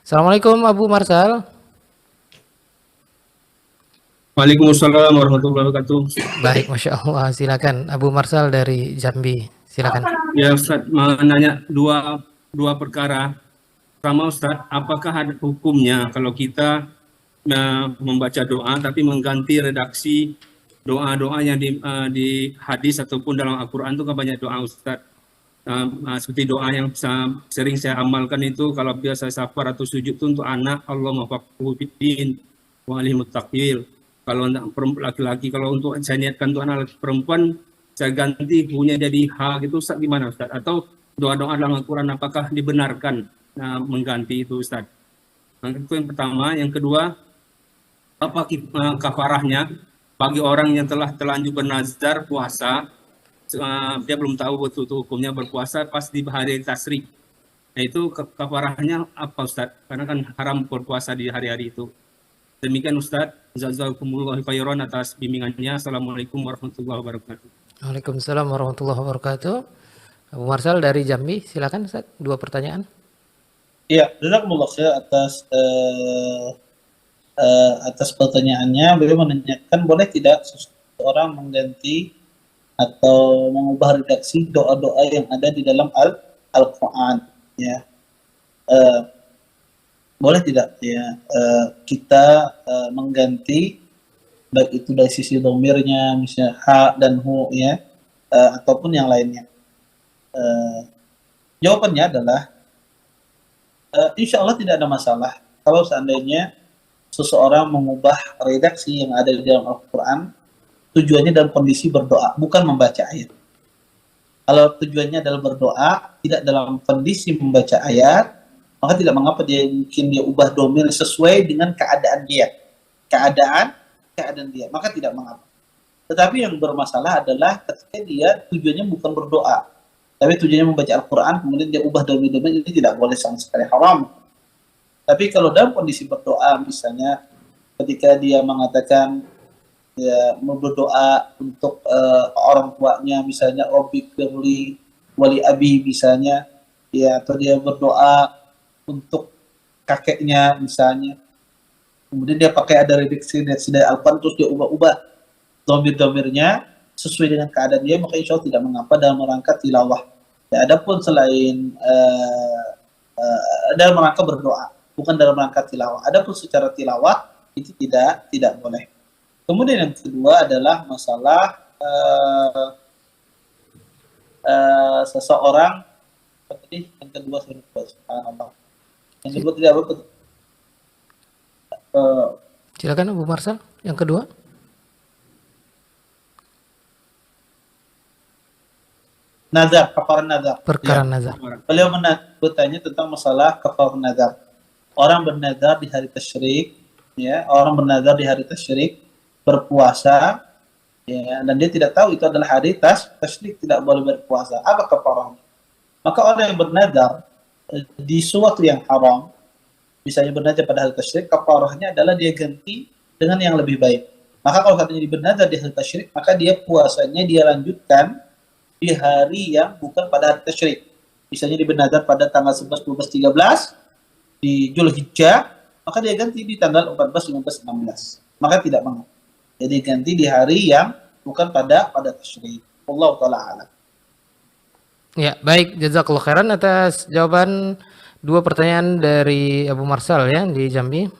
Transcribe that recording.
Assalamualaikum Abu Marsal. Waalaikumsalam warahmatullahi wabarakatuh. Baik, Masya Allah. Silakan Abu Marsal dari Jambi. Silakan. Ya Ustaz, mau nanya dua perkara. Pertama Ustaz, apakah ada hukumnya kalau kita membaca doa tapi mengganti redaksi doa-doa yang di hadis ataupun dalam Al-Quran itu kan banyak doa Ustaz. Seperti doa yang sering saya amalkan itu kalau biasa safar atau sujud itu untuk anak, Allahumma faqihhu fiddin wa alimut taqwil. Kalau untuk laki-laki, kalau untuk saya niatkan untuk anak perempuan, saya ganti punya jadi H gitu, Ustaz, gimana Ustaz? Atau doa-doa dalam Al-Quran apakah dibenarkan mengganti itu Ustaz? Itu yang pertama. Yang kedua, apa kafarahnya bagi orang yang telah terlanjur bernazar puasa, dia belum tahu betul hukumnya berpuasa pas di hari tasyrik. Nah itu kafarahnya apa Ustaz? Karena kan haram berpuasa di hari-hari itu. Demikian Ustaz, jazakumullahu khairan atas bimbingannya. Assalamualaikum warahmatullahi wabarakatuh. Waalaikumsalam warahmatullahi wabarakatuh. Abu Marsal dari Jambi, silakan Ustaz, dua pertanyaan. Ya, jazakumullah khair atas pertanyaannya. Beliau menanyakan boleh tidak seseorang mengganti atau mengubah redaksi doa-doa yang ada di dalam Al-Quran, ya. Boleh tidak ya kita mengganti baik itu dari sisi domirnya misalnya ha dan hu ya, ataupun yang lainnya. Jawabannya adalah insya Allah tidak ada masalah kalau seandainya seseorang mengubah redaksi yang ada di dalam Al-Quran tujuannya dalam kondisi berdoa, bukan membaca ayat. Kalau tujuannya adalah berdoa, tidak dalam kondisi membaca ayat, maka tidak mengapa mungkin dia ubah domir sesuai dengan keadaan dia. Keadaan dia, maka tidak mengapa. Tetapi yang bermasalah adalah ketika dia tujuannya bukan berdoa, tapi tujuannya membaca Al-Quran, kemudian dia ubah domir-domir, ini tidak boleh sama sekali, haram. Tapi kalau dalam kondisi berdoa, misalnya ketika dia mengatakan, ya, berdoa untuk orang tuanya, misalnya Rabbi firli wali abi misalnya, ya, atau dia berdoa untuk kakeknya misalnya, kemudian dia pakai ada redaksi dari Al-Quran, terus dia ubah-ubah domir-domirnya sesuai dengan keadaan dia, maka insya Allah tidak mengapa dalam rangka tilawah. Ya, adapun selain dalam rangka berdoa, bukan dalam rangka tilawah. Adapun secara tilawah itu tidak boleh. Kemudian yang kedua adalah masalah seseorang seperti yang kedua subhanallah. Yang kedua tidak apa? Silakan Abu Marsal. Yang kedua. Nazar, kafaran nazar. Perkara ya. nazar. Beliau bertanya tentang masalah kafaran nazar. Orang bernazar di hari tasyrik, ya, orang bernazar di hari tasyrik berpuasa, ya, dan dia tidak tahu itu adalah hari tasyrik, tidak boleh berpuasa. Apa kafarahnya? Maka orang yang bernazar di suatu yang haram, misalnya bernazar pada hari tasyrik, kafarahnya adalah dia ganti dengan yang lebih baik. Maka kalau katanya dia bernazar di hari tasyrik, maka dia puasanya dia lanjutkan di hari yang bukan pada hari tasyrik. Misalnya dia bernazar pada tanggal 11, 12, 13 di Zulhijjah, maka dia ganti di tanggal 14, 15, 16. Maka tidak mengapa. Jadi ganti di hari yang bukan pada tasyrik. Wallahu taala a'lam. Ya, baik. Jazakallahu khairan atas jawaban dua pertanyaan dari Abu Marsal ya di Jambi.